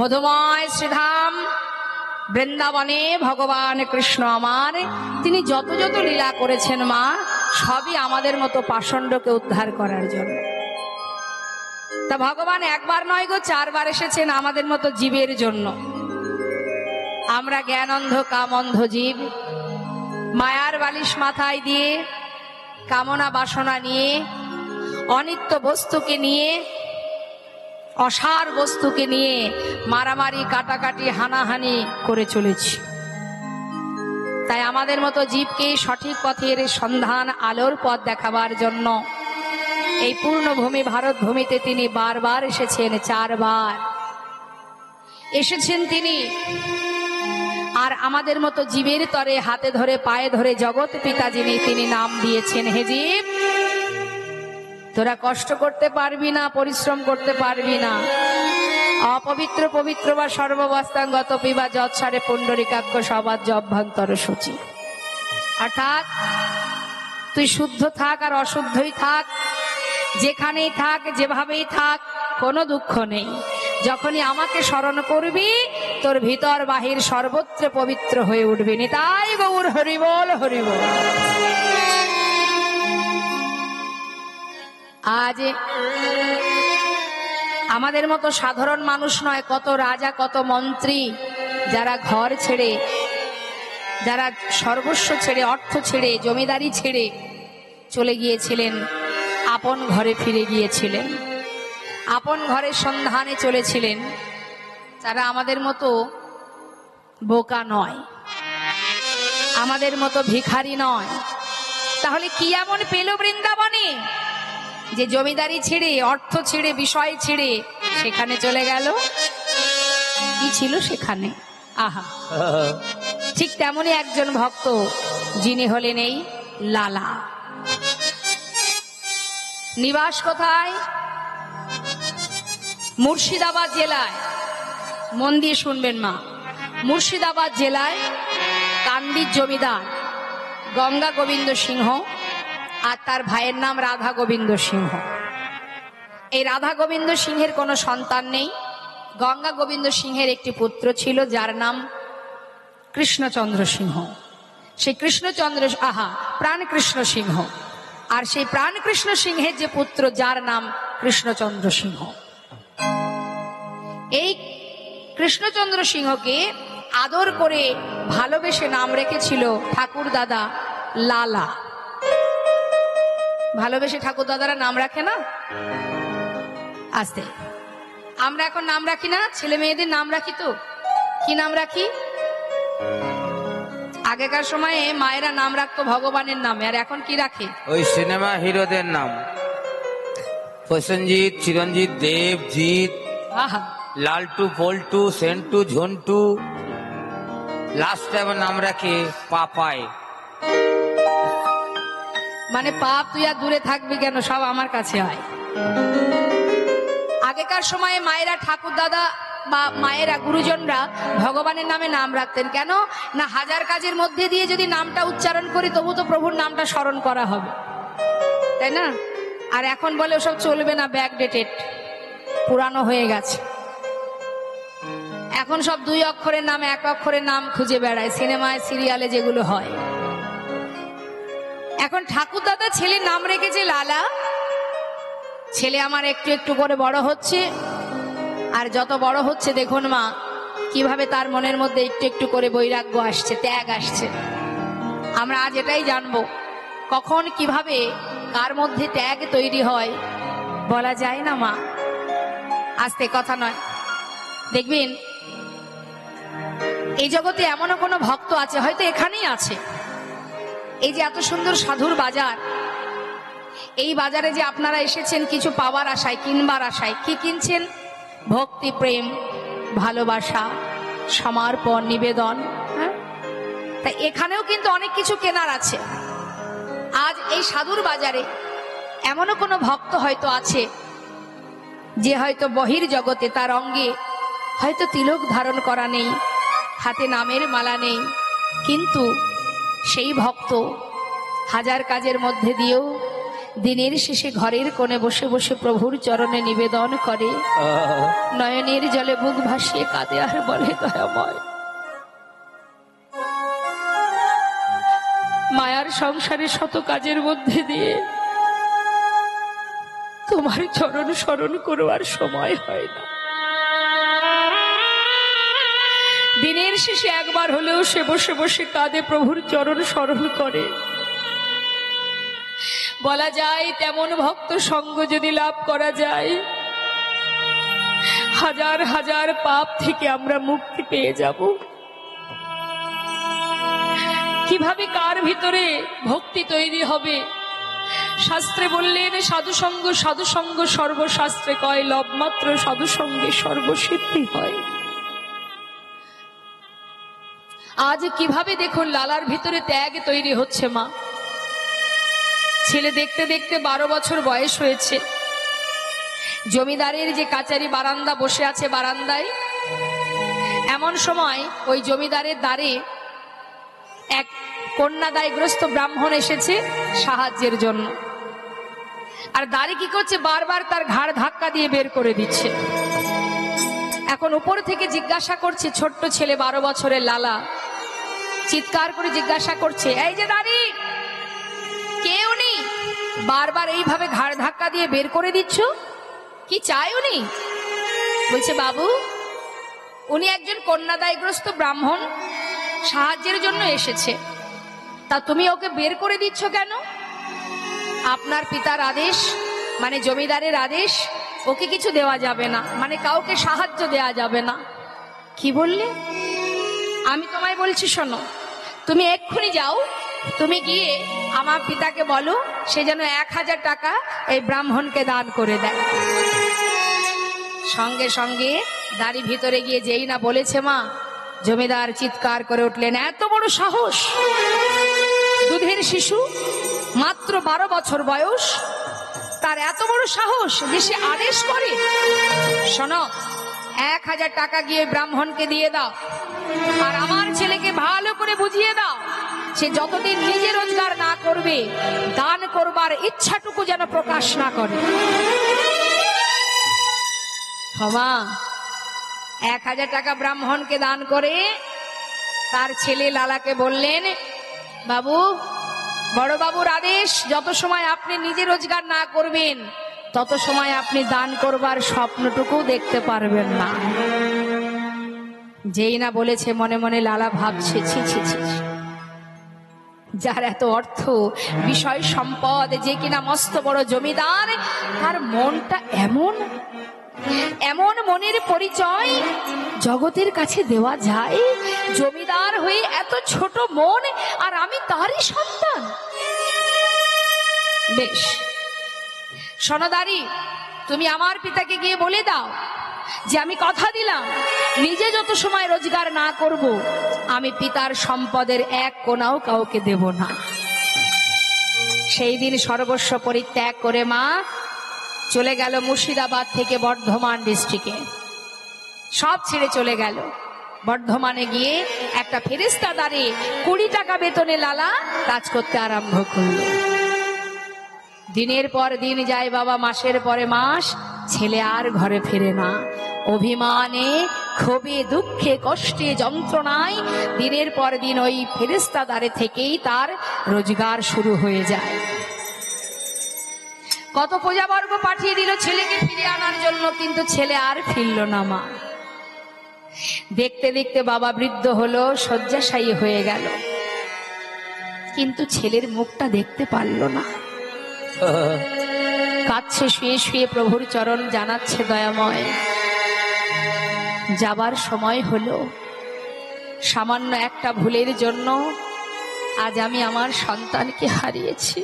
মধুময় শ্রীধাম বৃন্দাবনে ভগবান কৃষ্ণ আমার তিনি যত যত লীলা করেছেন মা, সবই আমাদের মতো পাষণ্ডকে উদ্ধার করার জন্য। তা ভগবান একবার নয় গো, 4 বার এসেছেন আমাদের মতো জীবের জন্য। আমরা জ্ঞান অন্ধ কাম অন্ধ জীব, মায়ার বালিশ মাথায় দিয়ে, কামনা বাসনা নিয়ে, অনিত্য বস্তুকে নিয়ে, অসার বস্তুকে নিয়ে মারামারি কাটাকাটি হানাহানি করে চলেছি। তাই আমাদের মতো জীবকে সঠিক পথের সন্ধান, আলোর পথ দেখাবার জন্য এই পূর্ণভূমি ভারত ভূমিতে তিনি বারবার এসেছেন, 4 বার এসেছেন তিনি। আর আমাদের মতো জীবের তরে হাতে ধরে পায়ে ধরে জগৎ পিতা যিনি, তিনি নাম দিয়েছেন, হে জীব তোরা কষ্ট করতে পারবি না, পরিশ্রম করতে পারবি না। অপবিত্র পবিত্র বা সর্ববস্তাঙ্গত পিবা যৎসারে পুণ্ডরিকাক্ষ সবাজ্য অভ্যন্তর সূচি। অর্থাৎ তুই শুদ্ধ থাক আর অশুদ্ধই থাক, যেখানেই থাক, যেভাবেই থাক, কোনো দুঃখ নেই। যখনই আমাকে স্মরণ করবি তোর ভিতর বাহির সর্বত্র পবিত্র হয়ে উঠবি। নিতাই গৌর হরিবোল হরিবোল। আজ আমাদের মতো সাধারণ মানুষ নয়, কত রাজা কত মন্ত্রী যারা ঘর ছেড়ে, যারা সর্বস্ব ছেড়ে, অর্থ ছেড়ে, জমিদারি ছেড়ে চলে গিয়েছিলেন, আপন ঘরে ফিরে গিয়েছিলেন, আপন ঘরের সন্ধানে চলেছিলেন। তারা আমাদের মতো বোকা নয়, আমাদের মতো ভিখারি নয়। তাহলে কি এমন পেল বৃন্দাবনে যে জমিদারি ছেড়ে, অর্থ ছেড়ে, বিষয় ছেড়ে সেখানে চলে গেল? কি ছিল সেখানে? আহা, ঠিক তেমনই একজন ভক্ত, যিনি হলেন এই লালা। নিবাস কোথায়? মুর্শিদাবাদ জেলায়। মন দিয়ে শুনবেন মা, মুর্শিদাবাদ জেলায় কান্দির জমিদার গঙ্গা গোবিন্দ সিংহ আর তার ভাইয়ের নাম রাধা গোবিন্দ সিংহ। এই রাধা গোবিন্দ সিংহের কোনো সন্তান নেই। গঙ্গা গোবিন্দ সিংহের একটি পুত্র ছিল যার নাম কৃষ্ণচন্দ্র সিংহ। সেই কৃষ্ণচন্দ্র, প্রাণকৃষ্ণ সিংহ। আর সেই প্রাণকৃষ্ণ সিংহের যে পুত্র যার নাম কৃষ্ণচন্দ্র সিংহ, এই কৃষ্ণচন্দ্র সিংহকে আদর করে ভালোবেসে নাম রেখেছিল ঠাকুর দাদা লালা। ভালোবেসে ঠাকুর দাদারা নাম রাখে না? আস্তে, আমরা এখন নাম রাখি না, ছেলে মেয়েদের নাম রাখি তো। কি নাম রাখি? আগেকার সময়ে মায়েরা নাম রাখতো ভগবানের নামে, আর এখন কি রাখে? ওই সিনেমা হিরোদের নাম, প্রসেনজিৎ, চিরঞ্জিত, দেবজিৎ, লালটু, পল্টু, সেন্টু, ঝন্টু, লাস্ট টাইম নাম রাখে পাপায়। মানে পাপ, তুই আর দূরে থাকবি কেন, সব আমার কাছে আয়। আগেকার সময়ে মায়েরা, ঠাকুর দাদা বা মায়েরা, গুরুজনরা ভগবানের নামে নাম রাখতেন। কেন না, হাজার কাজের মধ্যে দিয়ে যদি নামটা উচ্চারণ করি তবু তো প্রভুর নামটা স্মরণ করা হবে, তাই না? আর এখন বলে ওসব চলবে না, ব্যাকডেটেড, পুরানো হয়ে গেছে। এখন সব 2 অক্ষরের নাম, 1 অক্ষরের নাম খুঁজে বেড়ায়, সিনেমায় সিরিয়ালে যেগুলো হয়। এখন ঠাকুর দাদা ছেলের নাম রেখেছে লালা। ছেলে আমার একটু একটু করে বড় হচ্ছে, আর যত বড় হচ্ছে দেখুন মা, কিভাবে তার মনের মধ্যে একটু একটু করে বৈরাগ্য আসছে, ত্যাগ আসছে। আমরা আজ এটাই জানবো, কখন কিভাবে কার মধ্যে ত্যাগ তৈরি হয় বলা যায় না মা। আস্তে, কথা নয়। দেখবেন এই জগতে এমনও কোনো ভক্ত আছে, হয়তো এখানেই আছে, এই যে এত সুন্দর সাধুর বাজার, এই বাজারে যে আপনারা এসেছেন কিছু পাওয়ার আশায়, কিনবার আশায়। কি কিনছেন? ভক্তি, প্রেম, ভালোবাসা, সমর্পণ, নিবেদন। হ্যাঁ, তাই এখানেও কিন্তু অনেক কিছু কেনার আছে। আজ এই সাধুর বাজারে এমনও কোনো ভক্ত হয়তো আছে যে হয়তো বহির জগতে তার অঙ্গে হয়তো তিলক ধারণ করা নেই, হাতে নামের মালা নেই, কিন্তু সেই ভক্ত হাজার কাজের মধ্যে দিয়েও দিনের শেষে ঘরের কোণে বসে বসে প্রভুর চরণে নিবেদন করে, নয়নের জলে বুক ভাসিয়ে কাঁদে আর বলে, দয়াময়, মায়ার সংসারে শত কাজের মধ্যে দিয়ে তোমার চরণ স্মরণ করবার সময় হয় না। দিনের শেষে একবার হলেও সে বসে বসে কাঁদে, প্রভুর চরণ স্মরণ করে। বলা যায় তেমন ভক্ত সঙ্গ যদি লাভ করা যায়, হাজার হাজার পাপ থেকে আমরা মুক্তি পেয়ে যাব। কিভাবে কার ভিতরে ভক্তি তৈরি হবে? শাস্ত্রে বললেন, সাধুসঙ্গ সাধুসঙ্গ সর্বশাস্ত্রে কয়, লবমাত্র সাধুসঙ্গে সর্বসিদ্ধি হয়। আজ কিভাবে দেখুন লালার ভিতরে ত্যাগ তৈরি হচ্ছে। মা, ছেলে দেখতে দেখতে 12 বছর বয়স হয়েছে। জমিদারের যে কাচারি বারান্দা, বসে আছে বারান্দায়। এমন সময় ওই জমিদারের দ্বারে এক কন্যাদায়গ্রস্ত ব্রাহ্মণ এসেছে সাহায্যের জন্য। আর দ্বারে কি করছে, বারবার তার ঘাড় ধাক্কা দিয়ে বের করে দিচ্ছে। এখন উপর থেকে জিজ্ঞাসা করছে, ছোট্ট ছেলে 12 বছরের লালা চিৎকার করে জিজ্ঞাসা করছে, এই যে দাঁড়ি, কে উনি? বারবার এইভাবে ঘাড় ধাক্কা দিয়ে বের করে দিচ্ছ, কি চাই উনি? বলছে, বাবু, উনি একজন কন্যাদায়গ্রস্ত ব্রাহ্মণ, সাহায্যের জন্য এসেছে। তা তুমি ওকে বের করে দিচ্ছ কেন? আপনার পিতার আদেশ, মানে জমিদারের আদেশ, ওকে কিছু দেওয়া যাবে না, মানে কাউকে সাহায্য দেওয়া যাবে না। কি বললে? আমি তোমায় বলছি, শোনো, তুমি এক্ষুনি যাও, তুমি গিয়ে আমার পিতাকে বলো সে যেন 1000 টাকা এই ব্রাহ্মণকে দান করে দেয়। সঙ্গে সঙ্গে দাড়ি ভিতরে গিয়ে যেই না বলেছে, মা, জমিদার চিৎকার করে উঠলেন, এত বড় সাহস! দুধের শিশু, মাত্র 12 বছর বয়স, তার এত বড় সাহস যে সে আদেশ করে। শোনো, 1000 টাকা গিয়ে ব্রাহ্মণকে দিয়ে দাও, আর আমার ছেলেকে ভালো করে বুঝিয়ে দাও, সে যতদিন নিজে রোজগার না করবে, দান করবার ইচ্ছাটুকু যেন প্রকাশ না করে। মা 1000 টাকা ব্রাহ্মণকে দান করে তার ছেলে লালাকে বললেন, বাবু, বড় বাবুর আদেশ, যত সময় আপনি নিজে রোজগার না করবেন তত সময় আপনি দান করবার স্বপ্নটুকু দেখতে পারবেন না। যেই না বলেছে, মনে মনে লালা ভাবছে, ছি ছি ছি, যার এত অর্থ, বিষয় সম্পদ, যে কিনা মস্ত বড় জমিদার, তার মনটা এমন এমন মনের পরিচয় জগতের কাছে দেওয়া যায়? জমিদার হয়ে এত ছোট মন, আর আমি তারই সন্তান। বেশ, সনদারি, তুমি আমার পিতাকে গিয়ে বলে দাও যে আমি কথা দিলাম, নিজে যত সময় রোজগার না করব, আমি পিতার সম্পদের 1 কোনাও কাউকে দেব না। সেই দিন সর্বস্ব পরিত্যাগ করে মা চলে গেল মুর্শিদাবাদ থেকে বর্ধমান ডিস্ট্রিক্টে। সব ছেড়ে চলে গেল। বর্ধমানে গিয়ে একটা ফেরেশতা দ্বারে 20 টাকা বেতনে লালা কাজ করতে আরম্ভ করল। দিনের পর দিন যায় বাবা, মাসের পরে মাস, ছেলে আর ঘরে ফেরে না। অভিমানে, ক্ষোভে, দুঃখে, কষ্টে, যন্ত্রণায় দিনের পর দিন ওই ফেরেশতা দ্বারে থেকেই তার রোজগার শুরু হয়ে যায়। কত প্রজাবর্গ পাঠিয়ে দিল ছেলেকে ফিরিয়ে আনার জন্য, কিন্তু ছেলে আর ফিরল না। মা দেখতে দেখতে বাবা বৃদ্ধ হলো, শয্যাশায়ী হয়ে গেল, কিন্তু ছেলের মুখটা দেখতে পারল না। কাঁদছে, শুয়ে শুয়ে প্রভুর চরণ জানাচ্ছে, দয়াময়, যাবার সময় হলো, সামান্য একটা ভুলের জন্য আজ আমি আমার সন্তানকে হারিয়েছি।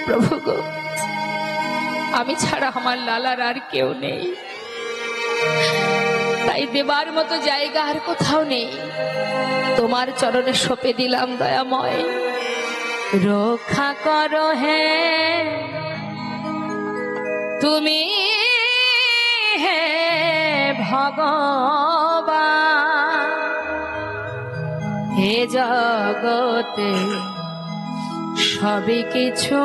প্রভু গো, আমি ছাড়া আমার লালার আর কেউ নেই, তাই দেবার মতো জায়গা আর কোথাও নেই। তোমার চরণে সঁপে দিলাম, দয়াময়, রক্ষা করো হে তুমি, হে ভগবান, হে জগতে সবই কিছু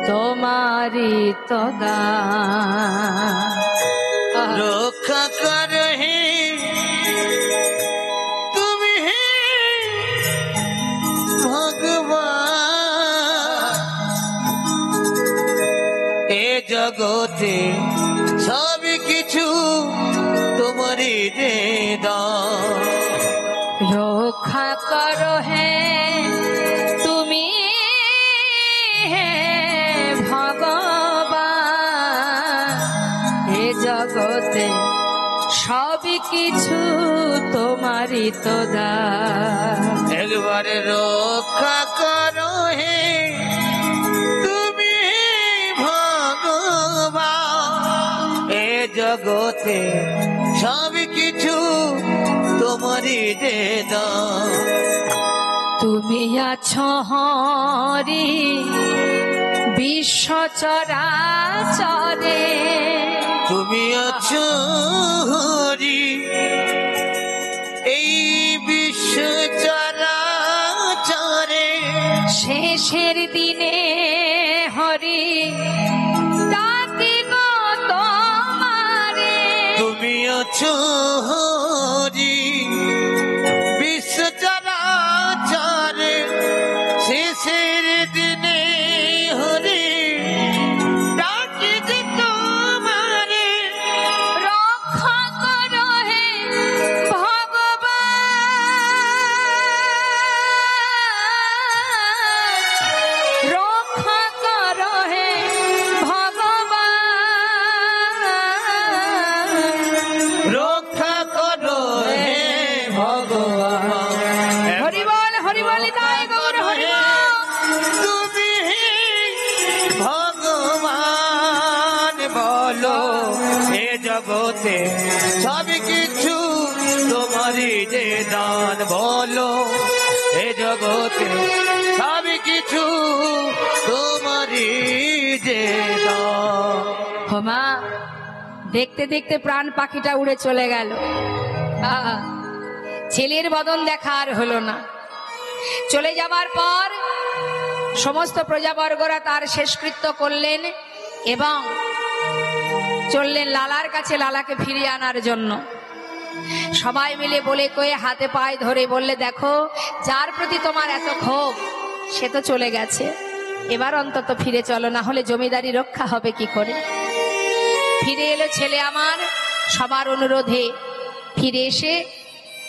তোমারই তো দান। রক্ষা করো হে তুমি হে ভগবান, এ জগতে সব কিছু তোমারই দান। রক্ষা করো হে তুমি হে ভগবান, এ জগতে সবই কিছু তোমারই তো দান। একবারে রক্ষা করো হে তুমি হে ভগবান, এ জগতে সব কিছু তোমারই দান। তুমি আছো হরি বিশ্ব চরাচরে, তুমি আছো হরি এই বিশ্ব চরাচরে, শেষের দিনে হরি ডাকি গো তোমারে। তুমি আছো হরি বিশ্ব চরাচরে, শেষের দিনে হরি ডাকি যে তোমারে। রক্ষা করো হে ভগবান, রক্ষা করো হে ভগবান, রক্ষা করো হে ভগবান। হরি বল তাই গৌর হরি বল। তুমি ভগবান বলো, এ জগতে সব কিছু তোমারই যে দান। বলো এ জগতে সব কিছু তোমারই যে দান। হোমা, দেখতে দেখতে প্রাণ পাখিটা উড়ে চলে গেল। আহা, ছেলের বদন দেখা আর হলো না। চলে যাবার পর সমস্ত প্রজাবর্গরা তার শেষকৃত্য করলেন এবং চললেন লালার কাছে, লালাকে ফিরিয়ে আনার জন্য। সবাই মিলে বলে কয়ে হাতে পায়ে ধরে বললে, দেখো যার প্রতি তোমার এত ক্ষোভ সে তো চলে গেছে, এবার অন্তত ফিরে চলো, না হলে জমিদারি রক্ষা হবে কি করে। ফিরে এলো ছেলে আমার সবার অনুরোধে। ফিরে এসে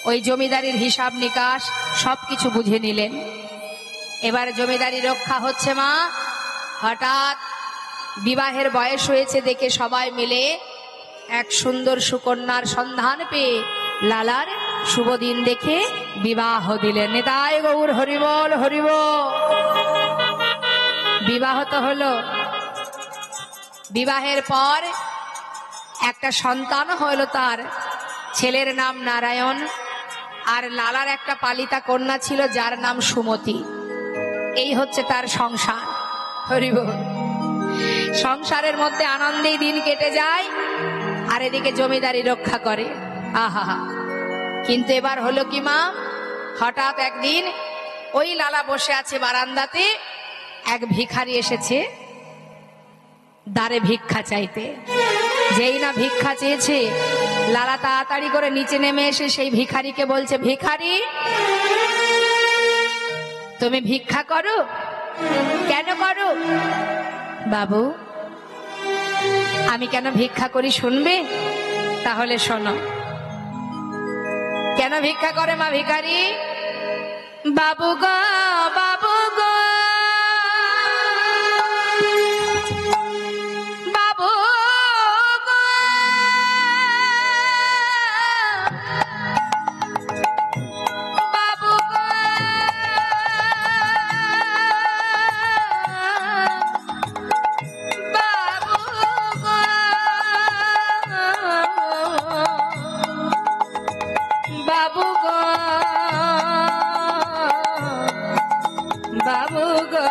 ওই জমিদারির হিসাব নিকাশ সবকিছু বুঝে নিলেন। এবার জমিদারি রক্ষা হচ্ছে। মা হঠাৎ বিবাহের বয়স হয়েছে দেখে সবাই মিলে এক সুন্দর সুকন্যার সন্ধান পেয়ে লালার শুভ দিন দেখে বিবাহ দিলেন। নিতাই গৌর হরিবল হরিবল। বিবাহ তো হলো। বিবাহের পর একটা সন্তান হলো তার। ছেলের নাম নারায়ণ, আর লালার একটা পালিতা কন্যা ছিল যার নাম সুমতি। এই হচ্ছে তার সংসার। হরিবল। সংসারের মধ্যে আনন্দেই দিন কেটে যায়, আর এদিকে জমিদারি রক্ষা করে। আহা, কিন্তু এবার হলো কি মা, হঠাৎ একদিন ওই লালা বসে আছে বারান্দাতে, এক ভিখারি এসেছে দ্বারে ভিক্ষা চাইতে। যেই না ভিক্ষা চেয়েছে, লালা তাড়াতাড়ি করে নিচে নেমে এসে সেই ভিখারিকে বলছে, ভিখারি তুমি ভিক্ষা করো? কেন করো? বাবু আমি কেন ভিক্ষা করি শুনবে? তাহলে শোনো। কেন ভিক্ষা করে মা ভিখারি? বাবু গো বাবু গো বাবু গো, বাবু গো, বাবু গো, বাবু গো, বাবু গো,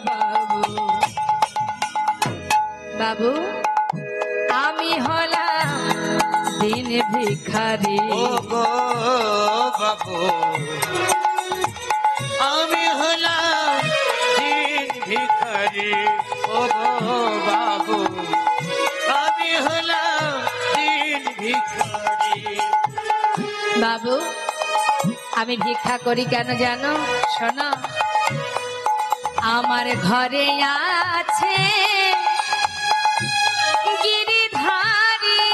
বাবু, বাবু আমি হলাম দিন ভিখারি। ও গো বাবু বাবু, আমি ভিক্ষা করি কেন জানো? শোনো, আমার ঘরে আছে গিরিধারী,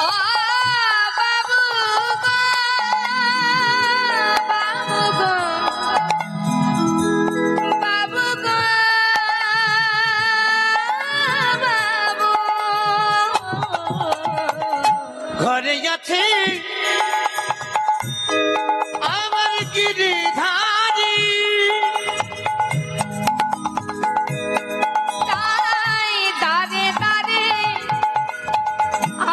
ও বাবু গো, বাবু গো, বাবু গো, বাবু। ঘরে আছে আমার গিরিধারী, তাই দাঁড়ে দাঁড়ে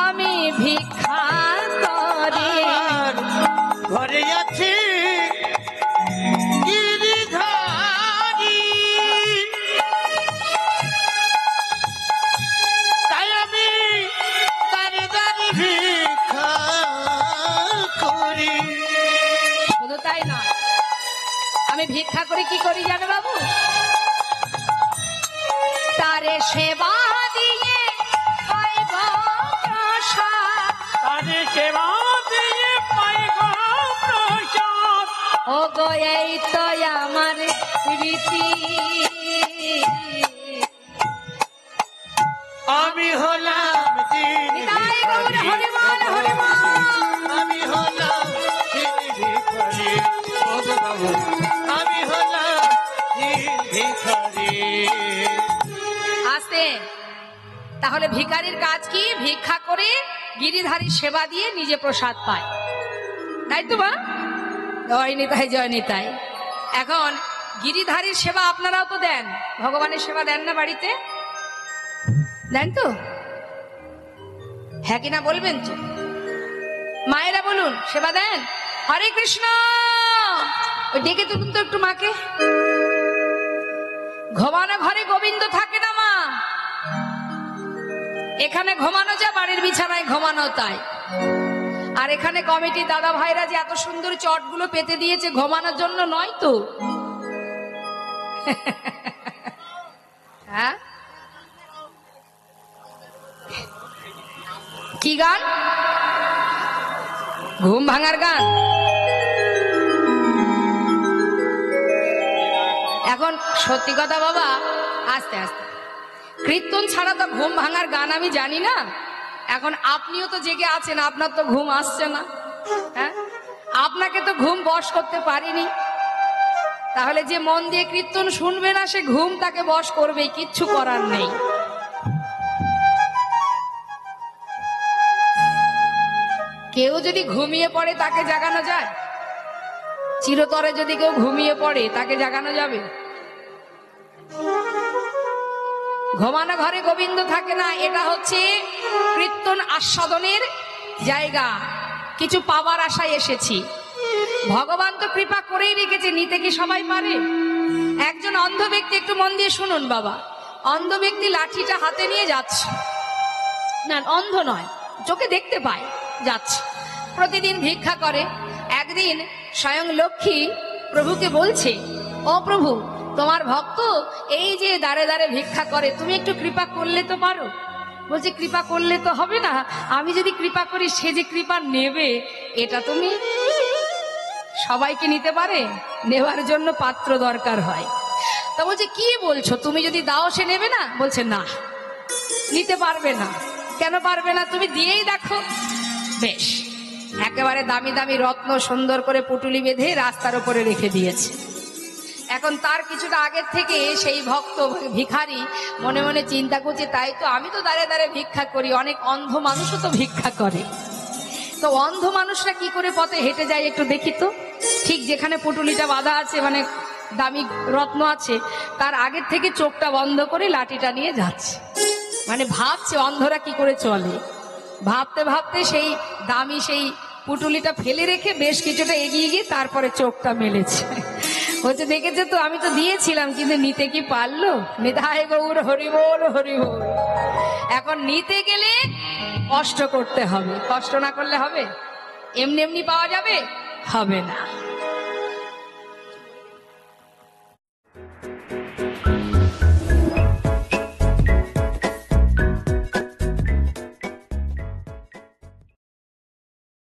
আমি ভিক্ষা করি। আমার ঘরে আছে গিরিধারী, তাই আমি দাঁড়ে দাঁড়ে ভিক্ষা করি। শুধু তাই নয়, আমি ভিক্ষা করে কি করি জানো বাবু? তারে সেবা দিয়ে পাই গো প্রসাদ, তারে সেবা দিয়ে পাই গো প্রসাদ। ও গো এই তো আমার রীতি। আমি হলাম নিতাই গৌর হরি বল, হরি বল। আমি হলাম ভিখারি, ও গো বাবু আমি হলাম ভিখারি। আসতে, তাহলে ভিখারির কাজ কি? ভিক্ষা করে গিরিধারীর সেবা দিয়ে নিজে প্রসাদ পায়, তাই তো? বা জয় নিতাই, জয় নিতাই। এখন গিরিধারীর সেবা আপনারাও তো দেন, ভগবানের সেবা দেন না বাড়িতে? দেন তো? হ্যাঁ কিনা বলবেন তো? মায়েরা বলুন, সেবা দেন? হরে কৃষ্ণ। ওই ডেকে তুলুন তো একটু মাকে। ঘুমানো ঘরে গোবিন্দ থাকে না মা, এখানে ঘুমানো যা, বাড়ির বিছানায় ঘুমানো তাই। আর এখানে কমিটি দাদা ভাইরা যে এত সুন্দর চটগুলো পেতে দিয়েছে ঘুমানোর জন্য নয় তো। হ্যাঁ, কি গান? ঘুম ভাঙার গান। এখন সত্যি কথা বাবা, আস্তে আস্তে, কীর্তন ছাড়া তো ঘুম ভাঙার গান আমি জানি না। এখন আপনিও তো জেগে আছেন, আপনার তো ঘুম আসছে না। হ্যাঁ, আপনাকে তো ঘুম বশ করতে পারিনি। তাহলে যে মন দিয়ে কীর্তন শুনবে না, সে ঘুম তাকে বশ করবেই, কিচ্ছু করার নেই। কেউ যদি ঘুমিয়ে পড়ে তাকে জাগানো যায়? চিরতরে যদি কেউ ঘুমিয়ে পড়ে তাকে জাগানো যাবে? ঘুমানো ঘরে গোবিন্দ থাকে না, এটা হচ্ছে কীর্তন আস্বাদনের জায়গা। কিছু পাওয়ার আশায় এসেছি, ভগবান তো কৃপা করেই রেখেছে, নিতে কি সবাই পারে? একজন অন্ধ ব্যক্তি, একটু মন দিয়ে শুনুন বাবা, অন্ধ ব্যক্তি লাঠিটা হাতে নিয়ে যাচ্ছে, না অন্ধ নয়, চোখে দেখতে পায়, যাচ্ছে, প্রতিদিন ভিক্ষা করে। একদিন স্বয়ং লক্ষ্মী প্রভুকে বলছে, ও প্রভু, তোমার ভক্ত এই যে দাঁড়ে দাঁড়ে ভিক্ষা করে, তুমি একটু কৃপা করলে তো পারো। বলছে, কৃপা করলে তো হবে না, আমি যদি কৃপা করি সে যে কৃপা নেবে, এটা তুমি সবাইকে নিতে পারে? নেওয়ার জন্য পাত্র দরকার হয়। তা বলছে, কি বলছো, তুমি যদি দাও সে নেবে না? বলছে, না, নিতে পারবে না। কেন পারবে না? তুমি দিয়েই দেখো। বেশ, একেবারে দামি দামি রত্ন সুন্দর করে পুটুলি বেঁধে রাস্তার উপরে রেখে দিয়েছে। এখন তার কিছুটা আগের থেকে সেই ভক্ত ভিখারি মনে মনে চিন্তা করছে, তাই তো, আমি তো দাঁড়ে দাঁড়ে ভিক্ষা করি, অনেক অন্ধ মানুষও তো ভিক্ষা করে, তো অন্ধ মানুষরা কি করে পথে হেঁটে যায় একটু দেখি তো। ঠিক যেখানে পুটুলিটা বাঁধা আছে, মানে দামি রত্ন আছে, তার আগের থেকে চোখটা বন্ধ করে লাঠিটা নিয়ে যাচ্ছে। মানে ভাবছে অন্ধরা কি করে চলে। ভাবতে ভাবতে সেই দামি সেই পুটুলিটা ফেলে রেখে বেশ কিছুটা এগিয়ে গিয়ে তারপরে চোখটা মেলেছে। বলছে, দেখেছে তো, আমি তো দিয়েছিলাম, কিন্তু নিতে কি পারলো? নিতাই গৌর হরি বল, হরি বল। এখন নিতে গেলে কষ্ট করতে হবে, কষ্ট না করলে হবে? এমনি এমনি পাওয়া যাবে? হবে না।